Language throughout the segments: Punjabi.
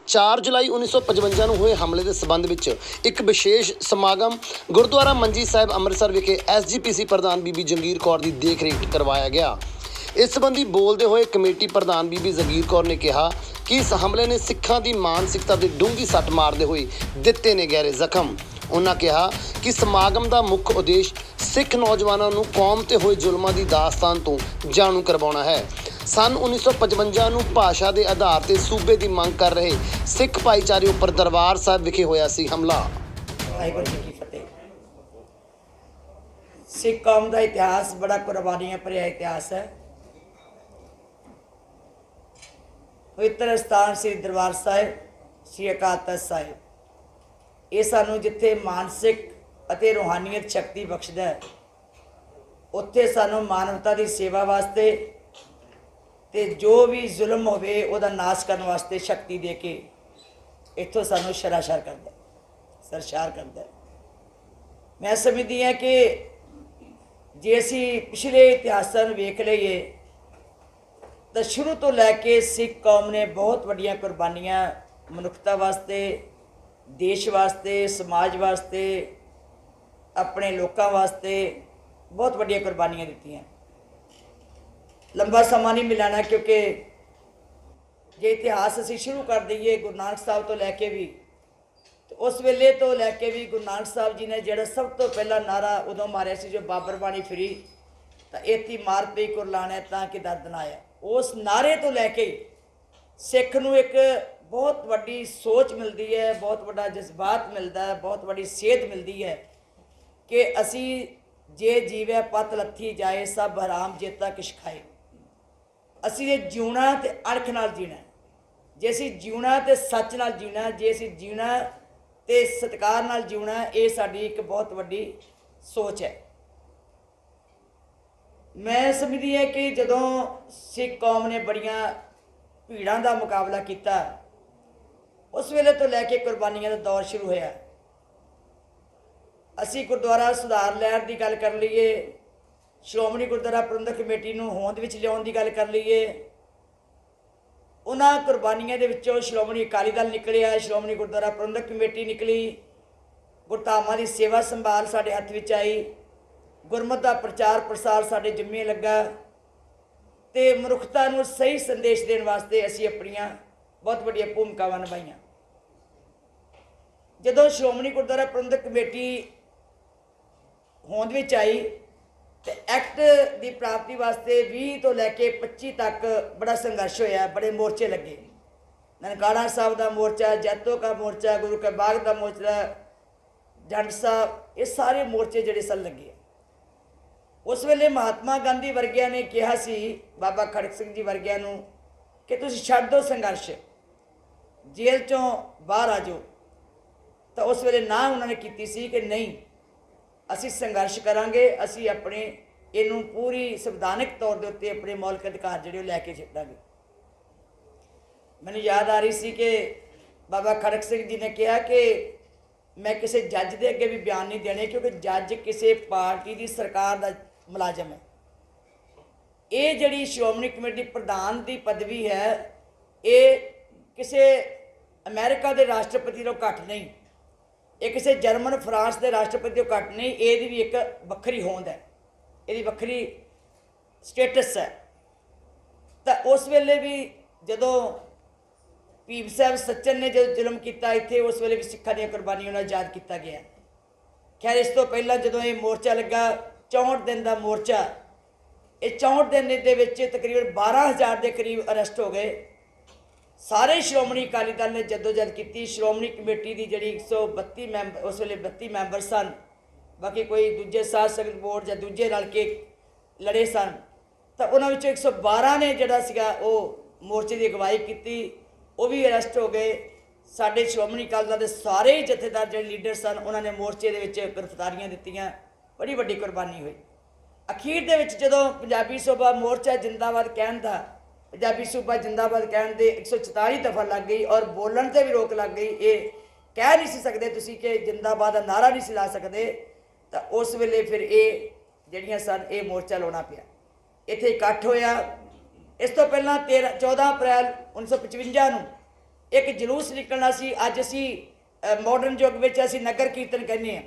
4 ਜੁਲਾਈ 1955 ਨੂੰ ਹੋਏ ਹਮਲੇ ਦੇ ਸਬੰਧ ਵਿੱਚ ਇੱਕ ਵਿਸ਼ੇਸ਼ ਸਮਾਗਮ ਗੁਰਦੁਆਰਾ ਮੰਜੀ ਸਾਹਿਬ ਅੰਮ੍ਰਿਤਸਰ ਵਿਖੇ ਐਸਜੀਪੀਸੀ ਪ੍ਰਧਾਨ ਬੀਬੀ ਜੰਗੀਰ ਕੌਰ ਦੀ ਦੇਖ-ਰੇਖ ਕਰਵਾਇਆ ਗਿਆ। ਇਸ ਸੰਬੰਧੀ ਬੋਲਦੇ ਹੋਏ ਕਮੇਟੀ ਪ੍ਰਧਾਨ ਬੀਬੀ ਜੰਗੀਰ ਕੌਰ ਨੇ ਕਿਹਾ ਕਿ ਇਸ ਹਮਲੇ ਨੇ ਸਿੱਖਾਂ ਦੀ ਮਾਨਸਿਕਤਾ ਤੇ ਡੂੰਘੀ ਸੱਟ ਮਾਰਦੇ ਹੋਏ ਦਿੱਤੇ ਨੇ ਗਹਿਰੇ ਜ਼ਖਮ। ਉਹਨਾਂ ਕਿਹਾ ਕਿ ਸਮਾਗਮ ਦਾ ਮੁੱਖ ਉਦੇਸ਼ ਸਿੱਖ ਨੌਜਵਾਨਾਂ ਨੂੰ ਕੌਮ ਤੇ ਹੋਏ ਜ਼ੁਲਮਾਂ ਦੀ ਦਾਸਤਾਨ ਤੋਂ ਜਾਣੂ ਕਰਵਾਉਣਾ ਹੈ। सन 1955 ਨੂੰ ਭਾਸ਼ਾ ਦੇ ਆਧਾਰ ਤੇ ਸੂਬੇ ਦੀ ਮੰਗ ਕਰ ਰਹੇ ਸਿੱਖ ਭਾਈਚਾਰੇ ਉੱਪਰ ਦਰਬਾਰ ਸਾਹਿਬ ਵਿਖੇ ਹੋਇਆ ਸੀ ਹਮਲਾ। ਵਾਹਿਗੁਰੂ ਜੀ ਕੀ ਫਤਿਹ। ਸਿੱਖ ਕੌਮ ਦਾ ਇਤਿਹਾਸ ਬੜਾ ਕੁਰਬਾਨੀਆਂ ਭਰਿਆ ਇਤਿਹਾਸ ਹੈ। ਪਵਿੱਤਰ ਸਥਾਨ ਸ੍ਰੀ ਦਰਬਾਰ ਸਾਹਿਬ, ਸ੍ਰੀ ਅਕਾਲ ਤਖ਼ਤ ਸਾਹਿਬ, ਇਹ ਸਾਨੂੰ ਜਿੱਥੇ ਮਾਨਸਿਕ ਅਤੇ ਰੂਹਾਨੀਅਤ ਸ਼ਕਤੀ ਬਖਸ਼ਦਾ ਹੈ, ਉੱਥੇ ਸਾਨੂੰ ਮਾਨਵਤਾ ਦੀ ਸੇਵਾ ਵਾਸਤੇ ਤੇ ਜੋ ਵੀ ਜ਼ੁਲਮ ਹੋਵੇ ਉਹਦਾ ਨਾਸ਼ ਕਰਨ ਵਾਸਤੇ ਸ਼ਕਤੀ ਦੇ ਕੇ ਇੱਥੋਂ ਸਾਨੂੰ ਸ਼ਰਾਸ਼ਰ ਕਰਦਾ, ਸਰਸ਼ਾਰ ਕਰਦਾ। ਮੈਂ ਸਮਝਦੀ ਹਾਂ ਕਿ ਜੇ ਅਸੀਂ ਪਿਛਲੇ ਇਤਿਹਾਸਾਂ ਨੂੰ ਵੇਖ ਲਈਏ ਤਾਂ ਸ਼ੁਰੂ ਤੋਂ ਲੈ ਕੇ ਸਿੱਖ ਕੌਮ ਨੇ ਬਹੁਤ ਵੱਡੀਆਂ ਕੁਰਬਾਨੀਆਂ ਮਨੁੱਖਤਾ ਵਾਸਤੇ, ਦੇਸ਼ ਵਾਸਤੇ, ਸਮਾਜ ਵਾਸਤੇ, ਆਪਣੇ ਲੋਕਾਂ ਵਾਸਤੇ ਬਹੁਤ ਵੱਡੀਆਂ ਕੁਰਬਾਨੀਆਂ ਦਿੱਤੀਆਂ। ਲੰਬਾ ਸਮਾਂ ਨਹੀਂ ਮਿਲਾਣਾ ਕਿਉਂਕਿ ਜੇ ਇਤਿਹਾਸ ਅਸੀਂ ਸ਼ੁਰੂ ਕਰ ਦਈਏ ਗੁਰੂ ਨਾਨਕ ਸਾਹਿਬ ਤੋਂ ਲੈ ਕੇ ਵੀ, ਤੇ ਉਸ ਵੇਲੇ ਤੋਂ ਲੈ ਕੇ ਵੀ ਗੁਰੂ ਨਾਨਕ ਸਾਹਿਬ ਜੀ ਨੇ ਜਿਹੜਾ ਸਭ ਤੋਂ ਪਹਿਲਾ ਨਾਰਾ ਉਦੋਂ ਮਾਰਿਆ ਸੀ, ਜੋ ਬਾਬਰ ਬਾਣੀ ਫਿਰੀ ਤਾਂ ਏਤੀ ਮਾਰ ਪਈ ਕੁਰਲਾਣਾ ਤਾਂ ਕਿ ਦਰਦ ਨਾ ਆਇਆ, ਉਸ ਨਾਰੇ ਤੋਂ ਲੈ ਕੇ ਸਿੱਖ ਨੂੰ ਇੱਕ ਬਹੁਤ ਵੱਡੀ ਸੋਚ ਮਿਲਦੀ ਹੈ, ਬਹੁਤ ਵੱਡਾ ਜਜ਼ਬਾਤ ਮਿਲਦਾ ਹੈ, ਬਹੁਤ ਵੱਡੀ ਸੇਧ ਮਿਲਦੀ ਹੈ ਕਿ ਅਸੀਂ ਜੇ ਜੀਵੈ ਪਤ ਲੱਥੀ ਜਾਏ ਸਭ ਹਰਾਮ ਜੇਤਾ ਕਿਛ ਖਾਏ। ਅਸੀਂ ਜੇ ਜਿਉਣਾ ਤੇ ਅਣਖ ਨਾਲ ਜੀਣਾ, ਜੇ ਅਸੀਂ ਜਿਉਣਾ ਤੇ ਸੱਚ ਨਾਲ ਜੀਣਾ, ਜੇ ਅਸੀਂ ਜੀਣਾ ਤੇ ਸਤਿਕਾਰ ਨਾਲ ਜੀਣਾ, ਇਹ ਸਾਡੀ ਇੱਕ ਬਹੁਤ ਵੱਡੀ ਸੋਚ ਹੈ। ਮੈਂ ਸਮਝਦੀ ਹਾਂ ਕਿ ਜਦੋਂ ਸਿੱਖ ਕੌਮ ਨੇ ਬੜੀਆਂ ਭੀੜਾਂ ਦਾ ਮੁਕਾਬਲਾ ਕੀਤਾ, ਉਸ ਵੇਲੇ ਤੋਂ ਲੈ ਕੇ ਕੁਰਬਾਨੀਆਂ ਦਾ ਦੌਰ ਸ਼ੁਰੂ ਹੋਇਆ। ਅਸੀਂ ਗੁਰਦੁਆਰਾ ਸੁਧਾਰ ਲਹਿਰ ਦੀ ਗੱਲ ਕਰ ਲਈਏ, ਸ਼੍ਰੋਮਣੀ ਗੁਰਦੁਆਰਾ ਪ੍ਰਬੰਧਕ ਕਮੇਟੀ ਨੂੰ ਹੋਂਦ ਵਿੱਚ ਲਿਆਉਣ ਦੀ ਗੱਲ ਕਰ ਲਈਏ, ਉਹਨਾਂ ਕੁਰਬਾਨੀਆਂ ਦੇ ਵਿੱਚੋਂ ਸ਼੍ਰੋਮਣੀ ਅਕਾਲੀ ਦਲ ਨਿਕਲਿਆ, ਸ਼੍ਰੋਮਣੀ ਗੁਰਦੁਆਰਾ ਪ੍ਰਬੰਧਕ ਕਮੇਟੀ ਨਿਕਲੀ, ਗੁਰਧਾਮਾਂ ਦੀ ਸੇਵਾ ਸੰਭਾਲ ਸਾਡੇ ਹੱਥ ਵਿੱਚ ਆਈ, ਗੁਰਮਤਿ ਦਾ ਪ੍ਰਚਾਰ ਪ੍ਰਸਾਰ ਸਾਡੇ ਜ਼ਿੰਮੇ ਲੱਗਾ ਤੇ ਮਨੁੱਖਤਾ ਨੂੰ ਸਹੀ ਸੰਦੇਸ਼ ਦੇਣ ਵਾਸਤੇ ਅਸੀਂ ਆਪਣੀਆਂ ਬਹੁਤ ਵੱਡੀਆਂ ਭੂਮਿਕਾਵਾਂ ਨਿਭਾਈਆਂ। ਜਦੋਂ ਸ਼੍ਰੋਮਣੀ ਗੁਰਦੁਆਰਾ ਪ੍ਰਬੰਧਕ ਕਮੇਟੀ ਹੋਂਦ ਵਿੱਚ ਆਈ ਤੇ ਐਕਟ ਦੀ ਪ੍ਰਾਪਤੀ ਵਾਸਤੇ 20 ਤੋਂ ਲੈ ਕੇ 25 ਤੱਕ ਬੜਾ ਸੰਘਰਸ਼ ਹੋਇਆ, ਬੜੇ ਮੋਰਚੇ ਲੱਗੇ। ਨਨਕਾਣਾ ਸਾਹਿਬ ਦਾ ਮੋਰਚਾ, ਜੈਤੋ ਕਾ ਮੋਰਚਾ, ਗੁਰੂ ਕੇ ਬਾਗ ਦਾ ਮੋਰਚਾ, ਜੰਡ ਸਾਹਿਬ, ਇਹ ਸਾਰੇ ਮੋਰਚੇ ਜਿਹੜੇ ਸਨ ਲੱਗੇ। ਉਸ ਵੇਲੇ ਮਹਾਤਮਾ ਗਾਂਧੀ ਵਰਗਿਆਂ ਨੇ ਕਿਹਾ ਸੀ, ਬਾਬਾ ਖੜਕ ਸਿੰਘ ਜੀ ਵਰਗਿਆਂ ਨੂੰ, ਕਿ ਤੁਸੀਂ ਛੱਡ ਦਿਓ ਸੰਘਰਸ਼, ਜੇਲ੍ਹ ਚੋਂ ਬਾਹਰ ਆ ਜਾਓ। ਤਾਂ ਉਸ ਵੇਲੇ ਨਾ ਉਹਨਾਂ ਨੇ ਕੀਤੀ ਸੀ ਕਿ ਨਹੀਂ, ਅਸੀਂ ਸੰਘਰਸ਼ ਕਰਾਂਗੇ, ਅਸੀਂ ਆਪਣੇ ਇਹਨੂੰ ਪੂਰੀ ਸੰਵਿਧਾਨਕ ਤੌਰ ਦੇ ਉੱਤੇ ਆਪਣੇ ਮੌਲਿਕ ਅਧਿਕਾਰ ਜਿਹੜੇ ਉਹ ਲੈ ਕੇ ਛੱਡਾਂਗੇ। ਮੈਨੂੰ ਯਾਦ ਆ ਰਹੀ ਸੀ ਕਿ ਬਾਬਾ ਖੜਕ ਸਿੰਘ ਜੀ ਨੇ ਕਿਹਾ ਕਿ ਮੈਂ ਕਿਸੇ ਜੱਜ ਦੇ ਅੱਗੇ ਵੀ ਬਿਆਨ ਨਹੀਂ ਦੇਣੇ ਕਿਉਂਕਿ ਜੱਜ ਕਿਸੇ ਪਾਰਟੀ ਦੀ ਸਰਕਾਰ ਦਾ ਮੁਲਾਜ਼ਮ ਹੈ। ਇਹ ਜਿਹੜੀ ਸ਼੍ਰੋਮਣੀ ਕਮੇਟੀ ਪ੍ਰਧਾਨ ਦੀ ਪਦਵੀ ਹੈ, ਇਹ ਕਿਸੇ ਅਮਰੀਕਾ ਦੇ ਰਾਸ਼ਟਰਪਤੀ ਤੋਂ ਘੱਟ ਨਹੀਂ, ਇਹ ਕਿਸੇ ਜਰਮਨ ਫਰਾਂਸ ਦੇ ਰਾਸ਼ਟਰਪਤੀ ਤੋਂ ਘੱਟ ਨਹੀਂ, ਇਹਦੀ ਵੀ ਇੱਕ ਵੱਖਰੀ ਹੋਂਦ ਹੈ, ਇਹਦੀ ਵੱਖਰੀ ਸਟੇਟਸ ਹੈ। ਤਾਂ ਉਸ ਵੇਲੇ ਵੀ ਜਦੋਂ ਭੀਮ ਸਾਹਿਬ ਸੱਚਨ ਨੇ ਜਦੋਂ ਜ਼ੁਲਮ ਕੀਤਾ ਇੱਥੇ, ਉਸ ਵੇਲੇ ਵੀ ਸਿੱਖਾਂ ਦੀਆਂ ਕੁਰਬਾਨੀਆਂ ਨਾਲ ਯਾਦ ਕੀਤਾ ਗਿਆ। ਖੈਰ ਇਸ ਤੋਂ ਪਹਿਲਾਂ ਜਦੋਂ ਇਹ ਮੋਰਚਾ ਲੱਗਾ 64 ਦਿਨ ਦਾ ਮੋਰਚਾ, ਇਹ 64 ਦਿਨ ਦੇ ਵਿੱਚ ਤਕਰੀਬਨ 12,000 ਦੇ ਕਰੀਬ ਅਰੈਸਟ ਹੋ ਗਏ। ਸਾਰੇ ਸ਼੍ਰੋਮਣੀ ਅਕਾਲੀ ਦਲ ਨੇ ਜਦੋਜਹਿਦ ਕੀਤੀ। ਸ਼੍ਰੋਮਣੀ ਕਮੇਟੀ ਦੀ ਜਿਹੜੀ 132 ਮੈਂਬਰ, ਉਸ ਵੇਲੇ 32 ਮੈਂਬਰ ਸਨ, ਬਾਕੀ ਕੋਈ ਦੂਜੇ ਸਾਧ ਸੰਗਤ ਬੋਰਡ ਜਾਂ ਦੂਜੇ ਰਲ ਕੇ ਲੜੇ ਸਨ, ਤਾਂ ਉਹਨਾਂ ਵਿੱਚੋਂ 112 ਨੇ ਜਿਹੜਾ ਸੀਗਾ ਉਹ ਮੋਰਚੇ ਦੀ ਅਗਵਾਈ ਕੀਤੀ, ਉਹ ਵੀ ਅਰੈਸਟ ਹੋ ਗਏ। ਸਾਡੇ ਸ਼੍ਰੋਮਣੀ ਅਕਾਲੀ ਦਲ ਦੇ ਸਾਰੇ ਜਥੇਦਾਰ ਜਿਹੜੇ ਲੀਡਰ ਸਨ, ਉਹਨਾਂ ਨੇ ਮੋਰਚੇ ਦੇ ਵਿੱਚ ਗ੍ਰਿਫਤਾਰੀਆਂ ਦਿੱਤੀਆਂ, ਬੜੀ ਵੱਡੀ ਕੁਰਬਾਨੀ ਹੋਈ। ਅਖੀਰ ਦੇ ਵਿੱਚ ਜਦੋਂ ਪੰਜਾਬੀ ਸੂਬਾ ਮੋਰਚਾ ਜਿੰਦਾਬਾਦ ਕਹਿਣ ਦਾ, ਪੰਜਾਬੀ ਸੂਬਾ ਜਿੰਦਾਬਾਦ ਕਹਿਣ ਦੇ 144 ਦਫਾ ਲੱਗ ਗਈ ਔਰ ਬੋਲਣ ਤੇ ਵੀ ਰੋਕ ਲੱਗ ਗਈ। ਇਹ ਕਹਿ ਨਹੀਂ ਸੀ ਸਕਦੇ ਤੁਸੀਂ ਕਿ ਜਿੰਦਾਬਾਦ ਦਾ ਨਾਰਾ ਨਹੀਂ ਸੀ ਲਾ ਸਕਦੇ, ਤਾਂ ਉਸ ਵੇਲੇ ਫਿਰ ਇਹ ਜਿਹੜੀਆਂ ਸਨ ਇਹ ਮੋਰਚਾ ਲਾਉਣਾ ਪਿਆ। ਇੱਥੇ ਇਕੱਠ ਹੋਇਆ। ਇਸ ਤੋਂ ਪਹਿਲਾਂ 14 ਅਪ੍ਰੈਲ 1955 ਨੂੰ ਇੱਕ ਜਲੂਸ ਨਿਕਲਣਾ ਸੀ। ਅੱਜ ਅਸੀਂ ਮਾਡਰਨ ਯੁੱਗ ਵਿੱਚ ਅਸੀਂ ਨਗਰ ਕੀਰਤਨ ਕਹਿੰਦੇ ਹਾਂ,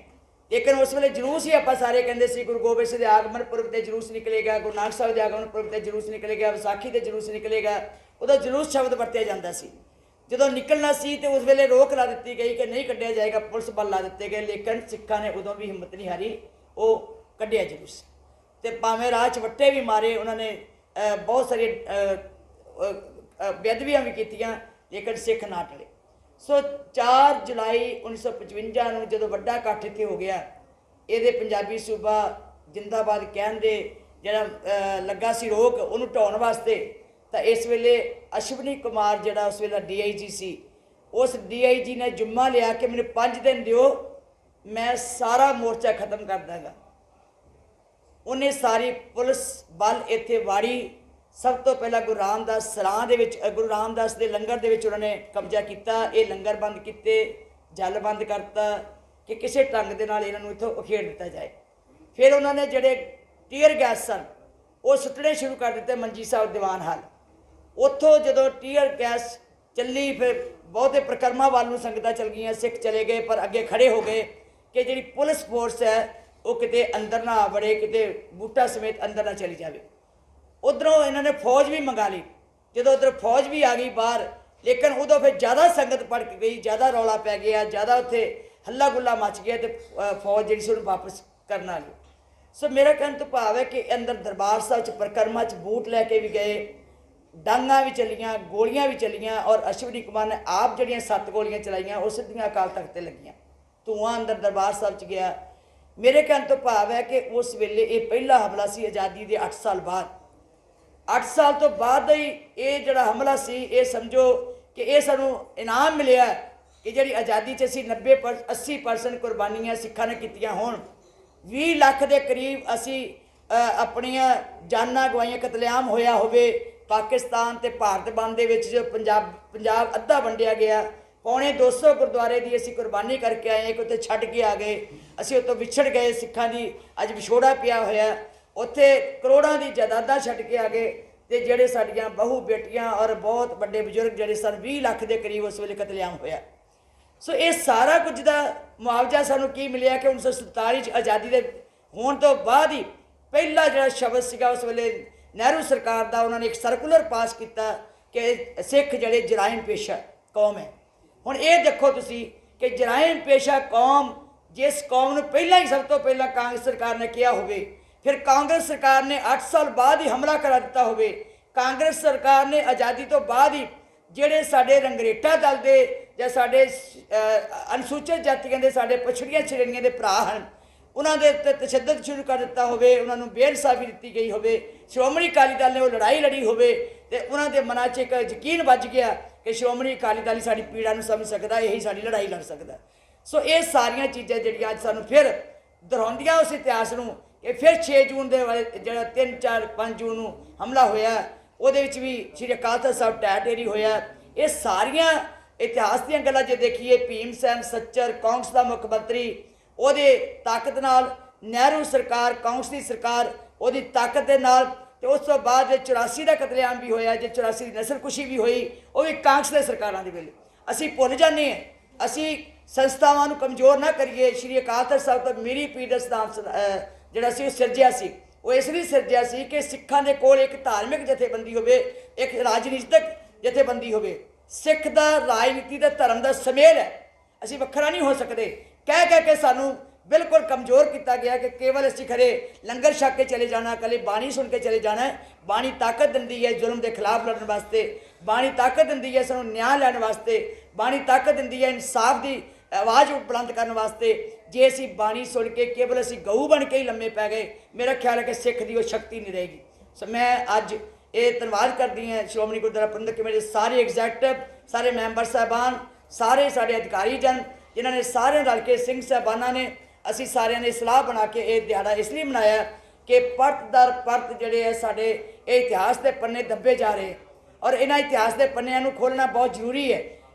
ਲੇਕਿਨ ਉਸ ਵੇਲੇ ਜਲੂਸ ਹੀ ਆਪਾਂ ਸਾਰੇ ਕਹਿੰਦੇ ਸੀ। ਗੁਰੂ ਗੋਬਿੰਦ ਸਿੰਘ ਦੇ ਆਗਮਨ ਪੁਰਬ ਤੇ ਜਲੂਸ ਨਿਕਲੇਗਾ, ਗੁਰੂ ਨਾਨਕ ਸਾਹਿਬ ਦੇ ਆਗਮਨ ਪੁਰਬ ਤੇ ਜਲੂਸ ਨਿਕਲੇਗਾ, ਵਿਸਾਖੀ ਤੇ ਜਲੂਸ ਨਿਕਲੇਗਾ। ਉਦੋਂ ਜਲੂਸ ਸ਼ਬਦ ਵਰਤਿਆ ਜਾਂਦਾ ਸੀ। ਜਦੋਂ ਨਿਕਲਣਾ ਸੀ ਤੇ ਉਸ ਵੇਲੇ ਰੋਕ ਲਾ ਦਿੱਤੀ ਗਈ ਕਿ ਨਹੀਂ ਕੱਢਿਆ ਜਾਏਗਾ, ਪੁਲਿਸ ਬਲ ਲਾ ਦਿੱਤੇ ਗਏ। ਲੇਕਿਨ ਸਿੱਖਾਂ ਨੇ ਉਦੋਂ ਵੀ ਹਿੰਮਤ ਨਹੀਂ ਹਾਰੀ, ਉਹ ਕੱਢਿਆ ਜਲੂਸ। ਤੇ ਭਾਵੇਂ ਰਾਹ 'ਚ ਵੱਟੇ ਵੀ ਮਾਰੇ ਉਹਨਾਂ ਨੇ, ਬਹੁਤ ਸਾਰੀਆਂ ਬੇਅਦਬੀਆਂ ਵੀ ਕੀਤੀਆਂ, ਲੇਕਿਨ ਸਿੱਖ ਨਾ ਟਲੇ। ਸੋ 4 ਜੁਲਾਈ 1955 ਨੂੰ ਜਦੋਂ ਵੱਡਾ ਇਕੱਠ ਇੱਥੇ ਹੋ ਗਿਆ, ਇਹਦੇ ਪੰਜਾਬੀ ਸੂਬਾ ਜਿੰਦਾਬਾਦ ਕਹਿਣ ਦੇ ਜਿਹੜਾ ਲੱਗਾ ਸੀ ਰੋਕ, ਉਹਨੂੰ ਢਾਉਣ ਵਾਸਤੇ ਤਾਂ ਇਸ ਵੇਲੇ ਅਸ਼ਵਨੀ ਕੁਮਾਰ ਜਿਹੜਾ ਉਸ ਵੇਲੇ DIG ਸੀ, ਉਸ DIG ਨੇ ਜੁੰਮਾ ਲਿਆ ਕਿ ਮੈਨੂੰ 5 ਦਿਨ ਦਿਓ, ਮੈਂ ਸਾਰਾ ਮੋਰਚਾ ਖਤਮ ਕਰ ਦਾਂਗਾ। ਉਹਨੇ ਸਾਰੀ ਪੁਲਿਸ ਬਲ ਇੱਥੇ ਵਾੜੀ। ਸਭ ਤੋਂ ਪਹਿਲਾਂ ਗੁਰੂ ਰਾਮਦਾਸ ਸਰਾਂ ਦੇ ਵਿੱਚ, ਗੁਰੂ ਰਾਮਦਾਸ ਦੇ ਲੰਗਰ ਦੇ ਵਿੱਚ ਉਹਨਾਂ ਨੇ ਕਬਜ਼ਾ ਕੀਤਾ। ਇਹ ਲੰਗਰ ਬੰਦ ਕੀਤੇ, ਜਲ ਬੰਦ ਕਰਤਾ ਕਿ ਕਿਸੇ ਢੰਗ ਦੇ ਨਾਲ ਇਹਨਾਂ ਨੂੰ ਇੱਥੋਂ ਉਖੇੜ ਦਿੱਤਾ ਜਾਏ। ਫਿਰ ਉਹਨਾਂ ਨੇ ਜਿਹੜੇ ਟੀਅਰ ਗੈਸ ਸਨ ਉਹ ਸੁੱਟਣੇ ਸ਼ੁਰੂ ਕਰ ਦਿੱਤੇ ਮੰਜੀ ਸਾਹਿਬ ਦੀਵਾਨ ਹਾਲ। ਉੱਥੋਂ ਜਦੋਂ ਟੀਅਰ ਗੈਸ ਚੱਲੀ, ਫਿਰ ਬਹੁਤੇ ਪ੍ਰਕਰਮਾਂ ਵੱਲ ਨੂੰ ਸੰਗਤਾਂ ਚਲ ਗਈਆਂ, ਸਿੱਖ ਚਲੇ ਗਏ, ਪਰ ਅੱਗੇ ਖੜੇ ਹੋ ਗਏ ਕਿ ਜਿਹੜੀ ਪੁਲਿਸ ਫੋਰਸ ਹੈ ਉਹ ਕਿਤੇ ਅੰਦਰ ਨਾ ਆ ਵੜੇ, ਕਿਤੇ ਬੂਟਾ ਸਮੇਤ ਅੰਦਰ ਨਾ ਚਲੀ ਜਾਵੇ। ਉਧਰੋਂ ਇਹਨਾਂ ਨੇ ਫੌਜ ਵੀ ਮੰਗਾ ਲਈ। ਜਦੋਂ ਉਧਰ ਫੌਜ ਵੀ ਆ ਗਈ ਬਾਹਰ, ਲੇਕਿਨ ਉਦੋਂ ਫਿਰ ਜ਼ਿਆਦਾ ਸੰਗਤ ਭੜਕ ਗਈ, ਜ਼ਿਆਦਾ ਰੌਲਾ ਪੈ ਗਿਆ, ਜ਼ਿਆਦਾ ਉੱਥੇ ਹੱਲਾ ਗੁੱਲਾ ਮਚ ਗਿਆ ਤੇ ਫੌਜ ਜਿਹੜੀ ਸੀ ਉਹਨੂੰ ਵਾਪਸ ਕਰਨ ਆ ਗਈ। ਸੋ ਮੇਰਾ ਕਹਿਣ ਤੋਂ ਭਾਵ ਹੈ ਕਿ ਅੰਦਰ ਦਰਬਾਰ ਸਾਹਿਬ 'ਚ ਪ੍ਰਕਰਮਾਂ 'ਚ ਬੂਟ ਲੈ ਕੇ ਵੀ ਗਏ, ਡਾਂਗਾਂ ਵੀ ਚੱਲੀਆਂ, ਗੋਲੀਆਂ ਵੀ ਚੱਲੀਆਂ, ਔਰ ਅਸ਼ਵਨੀ ਕੁਮਾਰ ਨੇ ਆਪ ਜਿਹੜੀਆਂ 7 ਗੋਲੀਆਂ ਚਲਾਈਆਂ ਉਹ ਸਿੱਧੀਆਂ ਅਕਾਲ ਤਖਤ ਤੇ ਲੱਗੀਆਂ। ਧੂੰਆਂ ਅੰਦਰ ਦਰਬਾਰ ਸਾਹਿਬ 'ਚ ਗਿਆ। ਮੇਰੇ ਕਹਿਣ ਤੋਂ ਭਾਵ ਹੈ ਕਿ ਉਸ ਵੇਲੇ ਇਹ ਪਹਿਲਾ ਹਮਲਾ ਸੀ ਆਜ਼ਾਦੀ ਦੇ 8 ਸਾਲ ਬਾਅਦ। 8 ਸਾਲ ਤੋਂ ਬਾਅਦ ਹੀ ਇਹ ਜਿਹੜਾ ਹਮਲਾ ਸੀ, ਇਹ ਸਮਝੋ ਕਿ ਇਹ ਸਾਨੂੰ ਇਨਾਮ ਮਿਲਿਆ ਕਿ ਜਿਹੜੀ ਆਜ਼ਾਦੀ 'ਚ ਅਸੀਂ 80% ਕੁਰਬਾਨੀਆਂ ਸਿੱਖਾਂ ਨੇ ਕੀਤੀਆਂ ਹੋਣ। 20 ਲੱਖ ਦੇ ਕਰੀਬ ਅਸੀਂ ਆਪਣੀਆਂ ਜਾਨਾਂ ਗਵਾਈਆਂ, ਕਤਲੇਆਮ ਹੋਇਆ ਹੋਵੇ। ਪਾਕਿਸਤਾਨ ਤੇ ਭਾਰਤ ਬੰਦ ਦੇ ਵਿੱਚ ਜੋ ਪੰਜਾਬ ਅੱਧਾ ਵੰਡਿਆ ਗਿਆ, 250 ਗੁਰਦੁਆਰੇ ਦੀ ਅਸੀਂ ਕੁਰਬਾਨੀ ਕਰਕੇ ਆਏ, ਕਿ ਉੱਥੇ ਛੱਡ ਕੇ ਆ ਗਏ, ਅਸੀਂ ਉੱਥੋਂ ਵਿਛੜ ਗਏ। ਸਿੱਖਾਂ ਦੀ ਅੱਜ ਵਿਛੋੜਾ ਪਿਆ ਹੋਇਆ, ਉੱਥੇ ਕਰੋੜਾਂ ਦੀ ਜਾਇਦਾਦਾਂ ਛੱਡ ਕੇ ਆ ਗਏ। ਤੇ ਜਿਹੜੇ ਸਾਡੀਆਂ ਬਹੂ ਬੇਟੀਆਂ ਔਰ ਬਹੁਤ ਵੱਡੇ ਬਜ਼ੁਰਗ ਜਿਹੜੇ ਸਨ, 20 ਲੱਖ ਦੇ ਕਰੀਬ ਉਸ ਵੇਲੇ ਕਤਲੇਆਮ ਹੋਇਆ। ਸੋ ਇਹ ਸਾਰਾ ਕੁਝ ਦਾ ਮੁਆਵਜ਼ਾ ਸਾਨੂੰ ਕੀ ਮਿਲਿਆ ਕਿ 1947 'ਚ ਆਜ਼ਾਦੀ ਦੇ ਹੋਣ ਤੋਂ ਬਾਅਦ ਹੀ ਪਹਿਲਾ ਜਿਹੜਾ ਸ਼ਬਦ ਸੀਗਾ ਉਸ ਵੇਲੇ ਨਹਿਰੂ ਸਰਕਾਰ ਦਾ, ਉਹਨਾਂ ਨੇ ਇੱਕ ਸਰਕੂਲਰ ਪਾਸ ਕੀਤਾ ਕਿ ਸਿੱਖ ਜਿਹੜੇ ਜਰਾਇਮ ਪੇਸ਼ਾ ਕੌਮ ਹੈ। ਹੁਣ ਇਹ ਦੇਖੋ ਤੁਸੀਂ ਕਿ ਜਰਾਇਮ ਪੇਸ਼ਾ ਕੌਮ, ਜਿਸ ਕੌਮ ਨੂੰ ਪਹਿਲਾਂ ਹੀ ਸਭ ਤੋਂ ਪਹਿਲਾਂ ਕਾਂਗਰਸ ਸਰਕਾਰ ਨੇ ਕਿਹਾ ਹੋਵੇ, ਫਿਰ ਕਾਂਗਰਸ ਸਰਕਾਰ ਨੇ 8 ਸਾਲ ਬਾਅਦ ਹੀ ਹਮਲਾ ਕਰਾ ਦਿੱਤਾ ਹੋਵੇ। ਕਾਂਗਰਸ ਸਰਕਾਰ ਨੇ ਆਜ਼ਾਦੀ ਤੋਂ ਬਾਅਦ ਹੀ ਜਿਹੜੇ ਸਾਡੇ ਰੰਗਰੇਟਾ ਦਲ ਦੇ ਜਾਂ ਸਾਡੇ ਅਨੁਸੂਚਿਤ ਜਾਤੀਆਂ ਦੇ, ਸਾਡੇ ਪਛੜੀਆਂ ਸ਼੍ਰੇਣੀਆਂ ਦੇ ਭਰਾ ਹਨ, ਉਹਨਾਂ ਦੇ ਉੱਤੇ ਤਸ਼ੱਦਦ ਸ਼ੁਰੂ ਕਰ ਦਿੱਤਾ ਹੋਵੇ, ਉਹਨਾਂ ਨੂੰ ਬੇਇਨਸਾਫੀ ਦਿੱਤੀ ਗਈ ਹੋਵੇ, ਸ਼੍ਰੋਮਣੀ ਅਕਾਲੀ ਦਲ ਨੇ ਉਹ ਲੜਾਈ ਲੜੀ ਹੋਵੇ ਤੇ ਉਹਨਾਂ ਦੇ ਮਨਾਂ 'ਚ ਇੱਕ ਯਕੀਨ ਵੱਜ ਗਿਆ ਕਿ ਸ਼੍ਰੋਮਣੀ ਅਕਾਲੀ ਦਲ ਸਾਡੀ ਪੀੜਾ ਨੂੰ ਸਮਝ ਸਕਦਾ, ਇਹੀ ਸਾਡੀ ਲੜਾਈ ਲੜ ਸਕਦਾ। ਸੋ ਇਹ ਸਾਰੀਆਂ ਚੀਜ਼ਾਂ ਜਿਹੜੀਆਂ ਅੱਜ ਸਾਨੂੰ ਫਿਰ ਦੁਹਰਾਉਂਦੀਆਂ ਉਸ ਇਤਿਹਾਸ ਨੂੰ ਕਿ ਫਿਰ 6 ਜੂਨ ਦੇ ਵਾਲੇ ਜਿਹੜਾ 3, 4, 5 ਜੂਨ ਨੂੰ ਹਮਲਾ ਹੋਇਆ, ਉਹਦੇ ਵਿੱਚ ਵੀ ਸ਼੍ਰੀ ਅਕਾਲ ਤਖਤ ਸਾਹਿਬ ਢਹਿ ਢੇਰੀ ਹੋਇਆ। ਇਹ ਸਾਰੀਆਂ ਇਤਿਹਾਸ ਦੀਆਂ ਗੱਲਾਂ ਜੇ ਦੇਖੀਏ, ਭੀਮ ਸੈਨ ਸੱਚਰ ਕਾਂਗਰਸ ਦਾ ਮੁੱਖ ਮੰਤਰੀ, ਉਹਦੇ ਤਾਕਤ ਨਾਲ, ਨਹਿਰੂ ਸਰਕਾਰ ਕਾਂਗਰਸ ਦੀ ਸਰਕਾਰ ਉਹਦੀ ਤਾਕਤ ਦੇ ਨਾਲ, ਤੇ ਉਸ ਤੋਂ ਬਾਅਦ 84 ਦਾ ਕਤਲੇਆਮ ਵੀ ਹੋਇਆ, ਜੇ 84 ਦੀ ਨਸਲਕੁਸ਼ੀ ਵੀ ਹੋਈ, ਉਹ ਵੀ ਕਾਂਗਰਸ ਦੇ ਸਰਕਾਰਾਂ ਦੇ ਵੇਲੇ। ਅਸੀਂ ਭੁੱਲ ਜਾਂਦੇ ਹਾਂ, ਅਸੀਂ ਸੰਸਥਾਵਾਂ ਨੂੰ ਕਮਜ਼ੋਰ ਨਾ ਕਰੀਏ। ਸ਼੍ਰੀ ਅਕਾਲ ਤਖਤ ਸਾਹਿਬ ਤੋਂ ਮੀਰੀ ਪੀਰ ਦਾ ਸਿਧਾਂਤ ਜਿਹੜਾ ਸੀ ਉਹ ਸਿਰਜਿਆ ਸੀ, ਉਹ ਇਸ ਲਈ ਸਿਰਜਿਆ ਸੀ ਕਿ ਸਿੱਖਾਂ ਦੇ ਕੋਲ ਇੱਕ ਧਾਰਮਿਕ ਜਥੇਬੰਦੀ ਹੋਵੇ, ਇੱਕ ਰਾਜਨੀਤਿਕ ਜਥੇਬੰਦੀ ਹੋਵੇ। ਸਿੱਖ ਦਾ ਰਾਜਨੀਤੀ ਦਾ ਧਰਮ ਦਾ ਸੁਮੇਲ ਹੈ, ਅਸੀਂ ਵੱਖਰਾ ਨਹੀਂ ਹੋ ਸਕਦੇ। ਕਹਿ ਕੇ ਸਾਨੂੰ ਬਿਲਕੁਲ ਕਮਜ਼ੋਰ ਕੀਤਾ ਗਿਆ ਕਿ ਕੇਵਲ ਅਸੀਂ ਖਰੇ ਲੰਗਰ ਛਕ ਕੇ ਚਲੇ ਜਾਣਾ, ਇਕੱਲੇ ਬਾਣੀ ਸੁਣ ਕੇ ਚਲੇ ਜਾਣਾ। ਬਾਣੀ ਤਾਕਤ ਦਿੰਦੀ ਹੈ ਜ਼ੁਲਮ ਦੇ ਖਿਲਾਫ ਲੜਨ ਵਾਸਤੇ, ਬਾਣੀ ਤਾਕਤ ਦਿੰਦੀ ਹੈ ਸਾਨੂੰ ਨਿਆਂ ਲੈਣ ਵਾਸਤੇ, ਬਾਣੀ ਤਾਕਤ ਦਿੰਦੀ ਹੈ ਇਨਸਾਫ ਦੀ ਆਵਾਜ਼ ਬੁਲੰਦ ਕਰਨ ਵਾਸਤੇ। ਜੇ ਅਸੀਂ ਬਾਣੀ ਸੁਣ ਕੇ ਕੇਵਲ ਅਸੀਂ ਗਊ ਬਣ ਕੇ ਹੀ ਲੰਮੇ ਪੈ ਗਏ, ਮੇਰਾ ਖਿਆਲ ਹੈ ਕਿ ਸਿੱਖ ਦੀ ਉਹ ਸ਼ਕਤੀ ਨਹੀਂ ਰਹੇਗੀ। ਸੋ ਮੈਂ ਅੱਜ ਇਹ ਧੰਨਵਾਦ ਕਰਦੀ ਹਾਂ ਸ਼੍ਰੋਮਣੀ ਗੁਰਦੁਆਰਾ ਪ੍ਰਬੰਧਕ ਕਮੇਟੀ ਦੇ ਸਾਰੇ ਐਗਜ਼ੈਕਟਿਵ, ਸਾਰੇ ਮੈਂਬਰ ਸਾਹਿਬਾਨ, ਸਾਰੇ ਸਾਡੇ ਅਧਿਕਾਰੀ ਜਨ, ਜਿਨ੍ਹਾਂ ਨੇ ਸਾਰਿਆਂ ਰਲ ਕੇ, ਸਿੰਘ ਸਾਹਿਬਾਨਾਂ ਨੇ, ਅਸੀਂ ਸਾਰਿਆਂ ਨੇ ਸਲਾਹ ਬਣਾ ਕੇ ਇਹ ਦਿਹਾੜਾ ਇਸ ਲਈ ਮਨਾਇਆ ਕਿ ਪਰਤ ਦਰ ਪਰਤ ਜਿਹੜੇ ਹੈ ਸਾਡੇ ਇਹ ਇਤਿਹਾਸ ਦੇ ਪੰਨੇ ਦੱਬੇ ਜਾ ਰਹੇ, ਔਰ ਇਹਨਾਂ ਇਤਿਹਾਸ ਦੇ ਪੰਨਿਆਂ ਨੂੰ ਖੋਲ੍ਹਣਾ ਬਹੁਤ ਜ਼ਰੂਰੀ ਹੈ।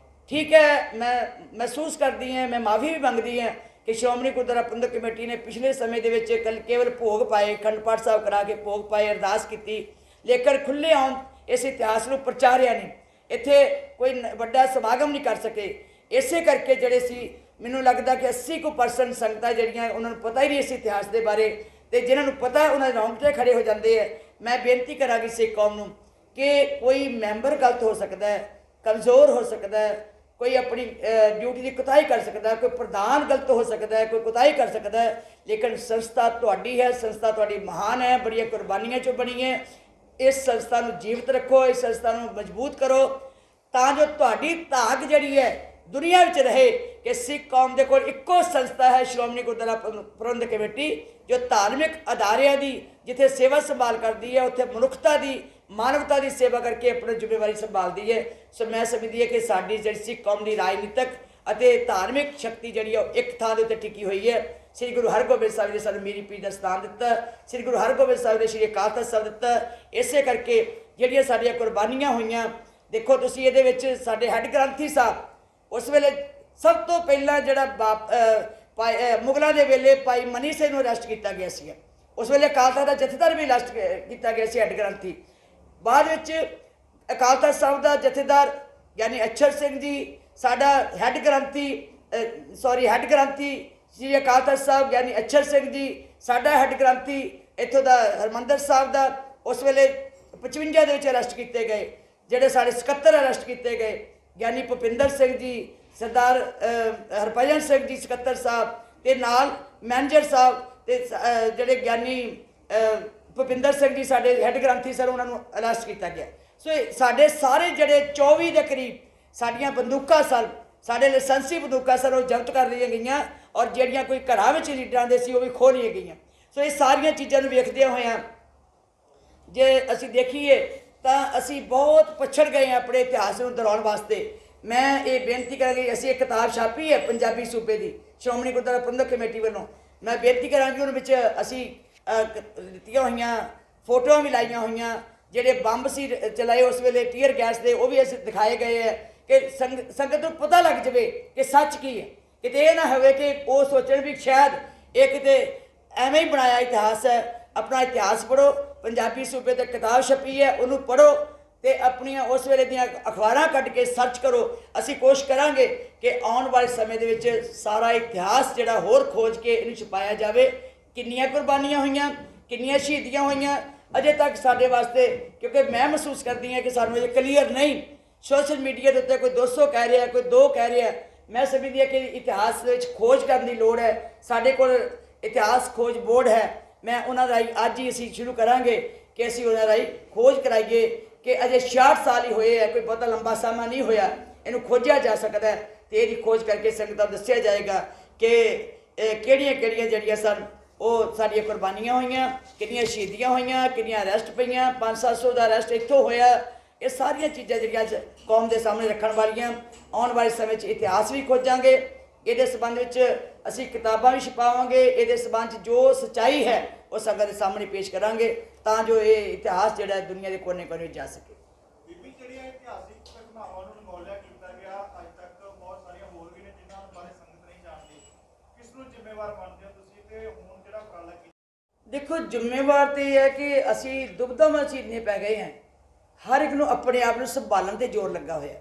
ਠੀਕ ਹੈ, ਮੈਂ ਮਹਿਸੂਸ ਕਰਦੀ ਹਾਂ, ਮੈਂ ਮਾਫੀ ਵੀ ਮੰਗਦੀ ਹਾਂ ਕਿ ਸ਼੍ਰੋਮਣੀ ਗੁਰਦੁਆਰਾ ਪ੍ਰਬੰਧਕ ਕਮੇਟੀ ਨੇ ਪਿਛਲੇ ਸਮੇਂ ਦੇ ਵਿੱਚ ਕੇਵਲ ਭੋਗ ਪਾਏ, ਅਖੰਡ ਪਾਠ ਸਾਹਿਬ ਕਰਾ ਕੇ ਭੋਗ ਪਾਏ, ਅਰਦਾਸ ਕੀਤੀ, ਲੇਕਿਨ ਖੁੱਲ੍ਹੇਆਮ ਇਸ ਇਤਿਹਾਸ ਨੂੰ ਪ੍ਰਚਾਰਿਆ ਨਹੀਂ। ਇੱਥੇ ਕੋਈ ਵੱਡਾ ਸਮਾਗਮ ਨਹੀਂ ਕਰ ਸਕੇ। ਇਸੇ ਕਰਕੇ ਜਿਹੜੇ ਸੀ ਮੈਨੂੰ ਲੱਗਦਾ ਕਿ 80% ਸੰਗਤਾਂ ਜਿਹੜੀਆਂ ਉਹਨਾਂ ਨੂੰ ਪਤਾ ਹੀ ਨਹੀਂ ਇਸ ਇਤਿਹਾਸ ਦੇ ਬਾਰੇ, ਤੇ ਜਿਨ੍ਹਾਂ ਨੂੰ ਪਤਾ ਉਹਨਾਂ ਦੇ ਰੌਂਗਟੇ ਖੜੇ ਹੋ ਜਾਂਦੇ ਹੈ। ਮੈਂ ਬੇਨਤੀ ਕਰਾਂਗੀ ਸਿੱਖ ਕੌਮ ਨੂੰ ਕਿ ਕੋਈ ਮੈਂਬਰ ਗਲਤ ਹੋ ਸਕਦਾ ਹੈ, ਕਮਜ਼ੋਰ ਹੋ ਸਕਦਾ ਹੈ, ਕੋਈ ਆਪਣੀ ਡਿਊਟੀ ਦੀ ਕੁਤਾਹੀ ਕਰ ਸਕਦਾ ਹੈ, ਕੋਈ ਪ੍ਰਧਾਨ ਗਲਤ ਹੋ ਸਕਦਾ ਹੈ, ਕੋਈ ਕੁਤਾਹੀ ਕਰ ਸਕਦਾ ਹੈ, ਲੇਕਿਨ ਸੰਸਥਾ ਤੁਹਾਡੀ ਹੈ, ਸੰਸਥਾ ਤੁਹਾਡੀ ਮਹਾਨ ਹੈ, ਬੜੀਆਂ ਕੁਰਬਾਨੀਆਂ 'ਚੋਂ ਬਣੀ ਹੈ। ਇਸ ਸੰਸਥਾ ਨੂੰ ਜੀਵਤ ਰੱਖੋ, ਇਸ ਸੰਸਥਾ ਨੂੰ ਮਜ਼ਬੂਤ ਕਰੋ ਤਾਂ ਜੋ ਤੁਹਾਡੀ ਧਾਕ ਜਿਹੜੀ ਹੈ ਦੁਨੀਆ ਵਿੱਚ ਰਹੇ ਕਿ ਸਿੱਖ ਕੌਮ ਦੇ ਕੋਲ ਇੱਕੋ ਸੰਸਥਾ ਹੈ ਸ਼੍ਰੋਮਣੀ ਗੁਰਦੁਆਰਾ ਪ੍ਰਬੰਧਕ ਕਮੇਟੀ, ਜੋ ਧਾਰਮਿਕ ਅਦਾਰਿਆਂ ਦੀ ਜਿੱਥੇ ਸੇਵਾ ਸੰਭਾਲ ਕਰਦੀ ਹੈ, ਉੱਥੇ ਮਨੁੱਖਤਾ ਦੀ ਮਾਨਵਤਾ ਦੀ ਸੇਵਾ ਕਰਕੇ ਆਪਣੀ ਜ਼ਿੰਮੇਵਾਰੀ ਸੰਭਾਲਦੀ ਹੈ। ਸੋ ਮੈਂ ਸਮਝਦੀ ਹੈ ਕਿ ਸਾਡੀ ਜਿਹੜੀ ਸਿੱਖ ਕੌਮ ਦੀ ਰਾਜਨੀਤਿਕ ਅਤੇ ਧਾਰਮਿਕ ਸ਼ਕਤੀ ਜਿਹੜੀ ਉਹ ਇੱਕ ਥਾਂ ਦੇ ਉੱਤੇ ਟਿਕੀ ਹੋਈ ਹੈ। ਸ੍ਰੀ ਗੁਰੂ ਹਰਗੋਬਿੰਦ ਸਾਹਿਬ ਨੇ ਸਾਨੂੰ ਮੀਰੀ ਪੀਰ ਦਾ ਸਥਾਨ ਦਿੱਤਾ, ਸ੍ਰੀ ਗੁਰੂ ਹਰਗੋਬਿੰਦ ਸਾਹਿਬ ਨੇ ਸ੍ਰੀ ਅਕਾਲ ਤਖ਼ਤ ਸਾਹਿਬ ਦਿੱਤਾ। ਇਸੇ ਕਰਕੇ ਜਿਹੜੀਆਂ ਸਾਡੀਆਂ ਕੁਰਬਾਨੀਆਂ ਹੋਈਆਂ, ਦੇਖੋ ਤੁਸੀਂ ਇਹਦੇ ਵਿੱਚ ਸਾਡੇ ਹੈੱਡ ਗ੍ਰੰਥੀ ਸਾਹਿਬ ਉਸ ਵੇਲੇ ਸਭ ਤੋਂ ਪਹਿਲਾਂ ਜਿਹੜਾ ਮੁਗਲਾਂ ਦੇ ਵੇਲੇ ਭਾਈ ਮਨੀ ਸਿੰਘ ਨੂੰ ਅਰੈਸਟ ਕੀਤਾ ਗਿਆ ਸੀ, ਉਸ ਵੇਲੇ ਅਕਾਲ ਤਖ਼ਤ ਦਾ ਜਥੇਦਾਰ ਵੀ ਅਰੈਸਟ ਕੀਤਾ ਗਿਆ ਸੀ, ਹੈੱਡ ਗ੍ਰੰਥੀ। ਬਾਅਦ ਵਿੱਚ ਅਕਾਲ ਤਖ਼ਤ ਸਾਹਿਬ ਦਾ ਜਥੇਦਾਰ ਯਾਨੀ ਅਛਰ ਸਿੰਘ ਜੀ ਸਾਡਾ ਹੈੱਡ ਗ੍ਰੰਥੀ ਸ੍ਰੀ ਅਕਾਲ ਤਖ਼ਤ ਸਾਹਿਬ ਯਾਨੀ ਅਛਰ ਸਿੰਘ ਜੀ ਸਾਡਾ ਹੈੱਡ ਗ੍ਰੰਥੀ ਇੱਥੋਂ ਦਾ ਹਰਿਮੰਦਰ ਸਾਹਿਬ ਦਾ ਉਸ ਵੇਲੇ 55 ਦੇ ਵਿੱਚ ਅਰੈਸਟ ਕੀਤੇ ਗਏ। ਜਿਹੜੇ ਸਾਡੇ ਸਕੱਤਰ ਅਰੈਸਟ ਕੀਤੇ ਗਏ ਗਿਆਨੀ ਭੁਪਿੰਦਰ ਸਿੰਘ ਜੀ, ਸਰਦਾਰ ਹਰਭਜਨ ਸਿੰਘ ਜੀ ਸਕੱਤਰ ਸਾਹਿਬ ਤੇ ਨਾਲ ਮੈਨੇਜਰ ਸਾਹਿਬ ਤੇ ਜਿਹੜੇ ਗਿਆਨੀ ਭੁਪਿੰਦਰ ਸਿੰਘ ਜੀ ਸਾਡੇ ਹੈੱਡ ਗ੍ਰੰਥੀ ਸਰ, ਉਹਨਾਂ ਨੂੰ ਅਰੈਸਟ ਕੀਤਾ ਗਿਆ। ਸੋ ਸਾਡੇ ਸਾਰੇ ਜਿਹੜੇ 24 ਦੇ ਕਰੀਬ ਸਾਡੀਆਂ ਬੰਦੂਕਾਂ ਸਨ, ਸਾਡੇ ਲਾਇਸੈਂਸੀ ਬੰਦੂਕਾਂ ਸਨ, ਉਹ ਜ਼ਬਤ ਕਰ ਲਈਆਂ ਗਈਆਂ ਔਰ ਜਿਹੜੀਆਂ ਕੋਈ ਘਰਾਂ ਵਿੱਚ ਲੀਡਰਾਂ ਦੇ ਸੀ ਉਹ ਵੀ ਖੋਹ ਲਈਆਂ ਗਈਆਂ। ਸੋ ਇਹ ਸਾਰੀਆਂ ਚੀਜ਼ਾਂ ਨੂੰ ਵੇਖਦਿਆਂ ਹੋਇਆਂ ਜੇ ਅਸੀਂ ਦੇਖੀਏ ਤਾਂ ਅਸੀਂ ਬਹੁਤ ਪਛੜ ਗਏ ਹਾਂ ਆਪਣੇ ਇਤਿਹਾਸ ਨੂੰ ਦੁਹਰਾਉਣ ਵਾਸਤੇ। ਮੈਂ ਇਹ ਬੇਨਤੀ ਕਰਾਂਗੀ, ਅਸੀਂ ਇੱਕ ਕਿਤਾਬ ਛਾਪੀ ਹੈ ਪੰਜਾਬੀ ਸੂਬੇ ਦੀ ਸ਼੍ਰੋਮਣੀ ਗੁਰਦੁਆਰਾ ਪ੍ਰਬੰਧਕ ਕਮੇਟੀ ਵੱਲੋਂ, ਮੈਂ ਬੇਨਤੀ ਕਰਾਂਗੀ ਉਹਦੇ ਵਿੱਚ ਅਸੀਂ ਦਿੱਤੀਆਂ ਹੋਈਆਂ ਫੋਟੋਆਂ ਵੀ ਲਾਈਆਂ ਹੋਈਆਂ, ਜਿਹੜੇ ਬੰਬ ਸੀ ਚਲਾਏ ਉਸ ਵੇਲੇ ਟੀਅਰ ਗੈਸ ਦੇ, ਉਹ ਵੀ ਅਸੀਂ ਦਿਖਾਏ ਗਏ ਹੈ ਕਿ ਸੰਗਤ ਨੂੰ ਪਤਾ ਲੱਗ ਜਾਵੇ ਕਿ ਸੱਚ ਕੀ ਹੈ। ਕਿਤੇ ਇਹ ਨਾ ਹੋਵੇ ਕਿ ਉਹ ਸੋਚਣ ਵੀ ਸ਼ਾਇਦ ਇਹ ਕਿਤੇ ਐਵੇਂ ਹੀ ਬਣਾਇਆ ਇਤਿਹਾਸ ਹੈ। ਆਪਣਾ ਇਤਿਹਾਸ ਪੜ੍ਹੋ, ਪੰਜਾਬੀ ਸੂਬੇ 'ਤੇ ਕਿਤਾਬ ਛਪੀ ਹੈ ਉਹਨੂੰ ਪੜ੍ਹੋ ਤੇ ਆਪਣੀਆਂ ਉਸ ਵੇਲੇ ਦੀਆਂ ਅਖਬਾਰਾਂ ਕੱਢ ਕੇ ਸਰਚ ਕਰੋ। ਅਸੀਂ ਕੋਸ਼ਿਸ਼ ਕਰਾਂਗੇ ਕਿ ਆਉਣ ਵਾਲੇ ਸਮੇਂ ਦੇ ਵਿੱਚ ਸਾਰਾ ਇਤਿਹਾਸ ਜਿਹੜਾ ਹੋਰ ਖੋਜ ਕੇ ਇਹਨੂੰ ਛੁਪਾਇਆ ਜਾਵੇ। ਕਿੰਨੀਆਂ ਕੁਰਬਾਨੀਆਂ ਹੋਈਆਂ, ਕਿੰਨੀਆਂ ਸ਼ਹੀਦੀਆਂ ਹੋਈਆਂ ਅਜੇ ਤੱਕ ਸਾਡੇ ਵਾਸਤੇ, ਕਿਉਂਕਿ ਮੈਂ ਮਹਿਸੂਸ ਕਰਦੀ ਹਾਂ ਕਿ ਸਾਨੂੰ ਇਹ ਕਲੀਅਰ ਨਹੀਂ। ਸੋਸ਼ਲ ਮੀਡੀਆ ਦੇ ਉੱਤੇ ਕੋਈ 200 ਕਹਿ ਰਿਹਾ, ਕੋਈ 2 ਕਹਿ ਰਿਹਾ। ਮੈਂ ਸਮਝਦੀ ਹਾਂ ਕਿ ਇਤਿਹਾਸ ਦੇ ਵਿੱਚ ਖੋਜ ਕਰਨ ਦੀ ਲੋੜ ਹੈ। ਸਾਡੇ ਕੋਲ ਇਤਿਹਾਸ ਖੋਜ ਬੋਰਡ ਹੈ, ਮੈਂ ਉਹਨਾਂ ਰਾਹੀਂ ਅੱਜ ਹੀ ਅਸੀਂ ਸ਼ੁਰੂ ਕਰਾਂਗੇ ਕਿ ਅਸੀਂ ਉਹਨਾਂ ਰਾਹੀਂ ਖੋਜ ਕਰਾਈਏ ਕਿ ਅਜੇ 66 ਸਾਲ ਹੀ ਹੋਏ ਹੈ, ਕੋਈ ਬਹੁਤਾ ਲੰਬਾ ਸਮਾਂ ਨਹੀਂ ਹੋਇਆ, ਇਹਨੂੰ ਖੋਜਿਆ ਜਾ ਸਕਦਾ ਹੈ ਤੇ ਇਹਦੀ ਖੋਜ ਕਰਕੇ ਸੰਗਤਾਂ ਨੂੰ ਦੱਸਿਆ ਜਾਏਗਾ ਕਿ ਕਿਹੜੀਆਂ ਕਿਹੜੀਆਂ ਜਿਹੜੀਆਂ ਸਨ ਉਹ ਸਾਡੀਆਂ ਕੁਰਬਾਨੀਆਂ ਹੋਈਆਂ, ਕਿੰਨੀਆਂ ਸ਼ਹੀਦੀਆਂ ਹੋਈਆਂ, ਕਿੰਨੀਆਂ ਅਰੈਸਟ ਪਈਆਂ, 500-700 ਦਾ ਅਰੈਸਟ ਇੱਥੋਂ ਹੋਇਆ। ਇਹ ਸਾਰੀਆਂ ਚੀਜ਼ਾਂ ਜਿਹੜੀਆਂ ਅੱਜ ਕੌਮ ਦੇ ਸਾਹਮਣੇ ਰੱਖਣ ਵਾਲੀਆਂ, ਆਉਣ ਵਾਲੇ ਸਮੇਂ 'ਚ ਇਤਿਹਾਸ ਵੀ ਖੋਜਾਂਗੇ। ਇਹਦੇ ਸੰਬੰਧ ਵਿੱਚ ਅਸੀਂ ਕਿਤਾਬਾਂ ਵੀ ਛਪਾਵਾਂਗੇ। ਇਹਦੇ ਸੰਬੰਧ 'ਚ ਜੋ ਸੱਚਾਈ ਹੈ ਉਹ ਸੰਗਤ ਦੇ ਸਾਹਮਣੇ ਪੇਸ਼ ਕਰਾਂਗੇ ਤਾਂ ਜੋ ਇਹ ਇਤਿਹਾਸ ਜਿਹੜਾ ਦੁਨੀਆ ਦੇ ਕੋਨੇ-ਕੋਨੇ ਵਿੱਚ ਜਾ ਸਕੇ। ਬੀਬੀ, ਜਿਹੜੀਆਂ ਇਤਿਹਾਸਿਕ ਘਟਨਾਵਾਂ ਨੂੰ ਨਿਮੋਲਿਆ ਕੀਤਾ ਗਿਆ, ਅੱਜ ਤੱਕ ਬਹੁਤ ਸਾਰੀਆਂ ਹੋਰ ਵੀ ਨੇ ਜਿਨ੍ਹਾਂ ਬਾਰੇ ਸੰਗਤ ਨਹੀਂ ਜਾਣਦੀ, ਕਿਸ ਨੂੰ ਜ਼ਿੰਮੇਵਾਰ ਮੰਨਦੇ ਹੋ ਤੁਸੀਂ ਤੇ ਹੁਣ ਜਿਹੜਾ ਉਪਰਾਲਾ ਕੀਤਾ? ਦੇਖੋ, ਜ਼ਿੰਮੇਵਾਰ ਤਾਂ ਇਹ ਹੈ ਕਿ ਅਸੀਂ ਦੁਬਦਮਾ ਚੀਰਨੇ ਪੈ ਗਏ ਹਾਂ। ਹਰ ਇੱਕ ਨੂੰ ਆਪਣੇ ਆਪ ਨੂੰ ਸੰਭਾਲਣ 'ਤੇ ਜ਼ੋਰ ਲੱਗਾ ਹੋਇਆ।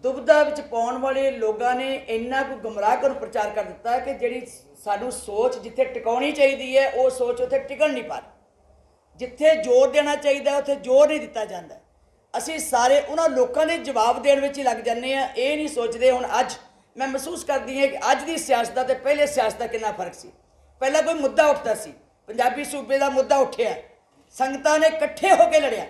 ਦੁਬਦਾ ਵਿੱਚ ਪਾਉਣ ਵਾਲੇ ਲੋਕਾਂ ਨੇ ਇੰਨਾ ਕੁ ਗੁੰਮਰਾਹ ਕਰ ਪ੍ਰਚਾਰ ਕਰ ਦਿੱਤਾ ਕਿ ਜਿਹੜੀ ਸਾਨੂੰ ਸੋਚ ਜਿੱਥੇ ਟਿਕਾਉਣੀ ਚਾਹੀਦੀ ਹੈ ਉਹ ਸੋਚ ਉੱਥੇ ਟਿਕਣ ਨਹੀਂ ਪਾ ਰਹੀ। ਜਿੱਥੇ ਜ਼ੋਰ ਦੇਣਾ ਚਾਹੀਦਾ ਉੱਥੇ ਜ਼ੋਰ ਨਹੀਂ ਦਿੱਤਾ ਜਾਂਦਾ। ਅਸੀਂ ਸਾਰੇ ਉਹਨਾਂ ਲੋਕਾਂ ਦੇ ਜਵਾਬ ਦੇਣ ਵਿੱਚ ਹੀ ਲੱਗ ਜਾਂਦੇ ਹਾਂ, ਇਹ ਨਹੀਂ ਸੋਚਦੇ। ਹੁਣ ਅੱਜ ਮੈਂ ਮਹਿਸੂਸ ਕਰਦੀ ਹਾਂ ਕਿ ਅੱਜ ਦੀ ਸਿਆਸਤ ਦਾ ਤੇ ਪਹਿਲੇ ਸਿਆਸਤ ਦਾ ਕਿੰਨਾ ਫਰਕ ਸੀ। ਪਹਿਲਾਂ ਕੋਈ ਮੁੱਦਾ ਉੱਠਦਾ ਸੀ, ਪੰਜਾਬੀ ਸੂਬੇ ਦਾ ਮੁੱਦਾ ਉੱਠਿਆ, ਸੰਗਤਾਂ ਨੇ ਇਕੱਠੇ ਹੋ ਕੇ ਲੜਿਆ,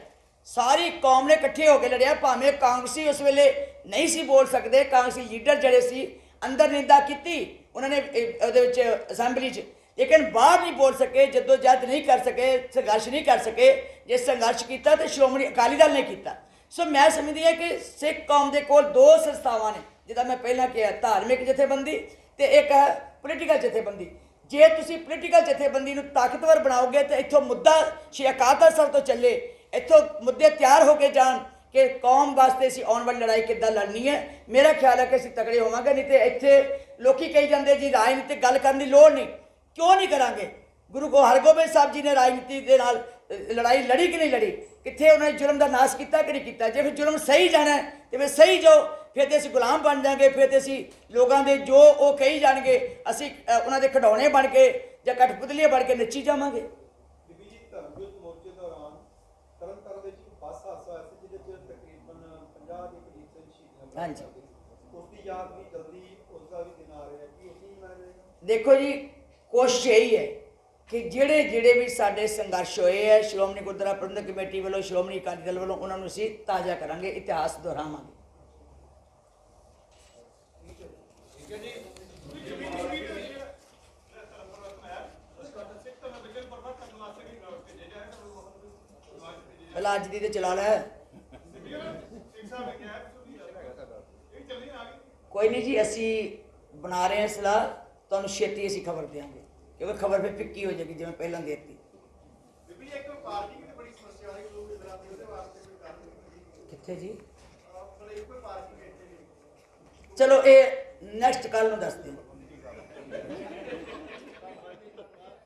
ਸਾਰੀ ਕੌਮ ਨੇ ਇਕੱਠੇ ਹੋ ਕੇ ਲੜਿਆ। ਭਾਵੇਂ ਕਾਂਗਰਸੀ ਉਸ ਵੇਲੇ ਨਹੀਂ ਸੀ ਬੋਲ ਸਕਦੇ, ਕਾਂਗਰਸੀ ਲੀਡਰ ਜਿਹੜੇ ਸੀ ਅੰਦਰ ਨਿੰਦਾ ਕੀਤੀ ਉਹਨਾਂ ਨੇ ਉਹਦੇ ਵਿੱਚ ਅਸੈਂਬਲੀ 'ਚ, ਲੇਕਿਨ ਬਾਹਰ ਨਹੀਂ ਬੋਲ ਸਕੇ, ਜਦੋਂ ਜਦ ਨਹੀਂ ਕਰ ਸਕੇ, ਸੰਘਰਸ਼ ਨਹੀਂ ਕਰ ਸਕੇ। ਜੇ ਸੰਘਰਸ਼ ਕੀਤਾ ਤਾਂ ਸ਼੍ਰੋਮਣੀ ਅਕਾਲੀ ਦਲ ਨੇ ਕੀਤਾ। ਸੋ ਮੈਂ ਸਮਝਦੀ ਹਾਂ ਕਿ ਸਿੱਖ ਕੌਮ ਦੇ ਕੋਲ 2 ਸੰਸਥਾਵਾਂ ਨੇ, ਜਿੱਦਾਂ ਮੈਂ ਪਹਿਲਾਂ ਕਿਹਾ, ਧਾਰਮਿਕ ਜਥੇਬੰਦੀ ਤੇ ਇੱਕ ਹੈ ਪੋਲੀਟੀਕਲ ਜਥੇਬੰਦੀ। ਜੇ ਤੁਸੀਂ ਪੋਲੀਟੀਕਲ ਜਥੇਬੰਦੀ ਨੂੰ ਤਾਕਤਵਰ ਬਣਾਓਗੇ ਤਾਂ ਇੱਥੋਂ ਮੁੱਦਾ ਸ਼੍ਰੀ ਅਕਾਲ ਤਖ਼ਤ ਸਾਹਿਬ ਤੋਂ ਚੱਲੇ, ਇੱਥੋਂ ਮੁੱਦੇ ਤਿਆਰ ਹੋ ਕੇ ਜਾਣ ਕਿ ਕੌਮ ਵਾਸਤੇ ਅਸੀਂ ਆਉਣ ਵਾਲੀ ਲੜਾਈ ਕਿੱਦਾਂ ਲੜਨੀ ਹੈ। ਮੇਰਾ ਖਿਆਲ ਹੈ ਕਿ ਅਸੀਂ ਤਕੜੇ ਹੋਵਾਂਗੇ। ਨਹੀਂ ਤੇ ਇੱਥੇ ਲੋਕੀ ਕਹੀ ਜਾਂਦੇ ਜੀ ਰਾਜਨੀਤਿਕ ਗੱਲ ਕਰਨ ਦੀ ਲੋੜ ਨਹੀਂ। ਕਿਉਂ ਨਹੀਂ ਕਰਾਂਗੇ? ਗੁਰੂ ਹਰਗੋਬਿੰਦ ਸਾਹਿਬ ਜੀ ਨੇ ਰਾਜਨੀਤੀ ਦੇ ਨਾਲ ਲੜਾਈ ਲੜੀ ਕਿ ਨਹੀਂ ਲੜੀ? ਕਿੱਥੇ ਉਹਨਾਂ ਨੇ ਜ਼ੁਲਮ ਦਾ ਨਾਸ਼ ਕੀਤਾ ਕਿ ਨਹੀਂ ਕੀਤਾ। ਜੇ ਫਿਰ ਜ਼ੁਲਮ ਸਹੀ ਜਾਣਾ ਹੈ ਤੇ ਫਿਰ ਸਹੀ ਜਾਓ, ਫਿਰ ਤੇ ਅਸੀਂ ਗੁਲਾਮ ਬਣ ਜਾਾਂਗੇ, ਫਿਰ ਤੇ ਅਸੀਂ ਲੋਕਾਂ ਦੇ ਜੋ ਉਹ ਕਹੀ ਜਾਣਗੇ ਅਸੀਂ ਉਹਨਾਂ ਦੇ ਖਿਡੌਣੇ ਬਣ ਕੇ ਜਾਂ ਕਠਪੁਤਲੀਆਂ ਬਣ ਕੇ ਨੱਚੀ ਜਾਵਾਂਗੇ। ਬੀਬੀ ਜੀ, ਧਰਮਯੁੱਧ ਮੋਰਚੇ ਦੌਰਾਨ ਤਰਨਤਾਰਨ ਵਿੱਚ ਇੱਕ ਬੱਸ ਹਾਦਸਾ ਹੋਇਆ ਸੀ ਜਿਹਦੇ 'ਚ ਤਕਰੀਬਨ 50 ਦੇ ਕਰੀਬ ਸ਼ਹੀਦ ਹੋਏ। ਹਾਂਜੀ। ਉਸ ਦੀ ਯਾਦ ਵੀ ਜਲਦੀ ਉਸ ਦਾ ਵੀ ਦਿਨ ਆ ਰਿਹਾ ਕਿ ਉਸ ਨੂੰ ਮਨਾਇਆ ਜਾਏਗਾ। ਦੇਖੋ ਜੀ, ਕੋਸ਼ਿਸ਼ ਇਹੀ ਹੈ ਕਿ ਜਿਹੜੇ ਵੀ ਸਾਡੇ ਸੰਘਰਸ਼ ਹੋਏ ਹੈ ਸ਼੍ਰੋਮਣੀ ਗੁਰਦੁਆਰਾ ਪ੍ਰਬੰਧਕ ਕਮੇਟੀ ਵੱਲੋਂ, ਸ਼੍ਰੋਮਣੀ ਅਕਾਲੀ ਦਲ ਵੱਲੋਂ, ਉਹਨਾਂ ਨੂੰ ਅਸੀਂ ਤਾਜ਼ਾ ਕਰਾਂਗੇ, ਇਤਿਹਾਸ ਦੁਹਰਾਵਾਂਗੇ। ਪਹਿਲਾਂ ਅੱਜ ਦੀ ਤੇ ਚਲਾ ਲੈ। ਕੋਈ ਨਹੀਂ ਜੀ, ਅਸੀਂ ਬਣਾ ਰਹੇ ਹਾਂ ਸਲਾਹ, ਤੁਹਾਨੂੰ ਛੇਤੀ ਅਸੀਂ ਖਬਰ ਦੇਵਾਂਗੇ, ਕਿਉਂਕਿ ਖਬਰ ਫਿਰ ਫਿੱਕੀ ਹੋ ਜਾਏਗੀ ਜਿਵੇਂ ਪਹਿਲਾਂ ਦੇਤੀ। ਬੀਬੀ ਜੀ, ਇੱਕ ਪਾਰਕਿੰਗ ਦੀ ਬੜੀ ਸਮੱਸਿਆ ਆਈ ਲੋਕ ਇਧਰ ਆਉਂਦੇ ਉਹਦੇ ਵਾਸਤੇ ਕੋਈ ਕਰ ਕਿੱਥੇ ਜੀ? ਮਤਲਬ ਇੱਕ ਪਾਰਕਿੰਗ ਇੱਥੇ ਨਹੀਂ। ਚਲੋ ਇਹ ਨੈਕਸਟ ਕੱਲ ਨੂੰ ਦੱਸ ਦਿਓ।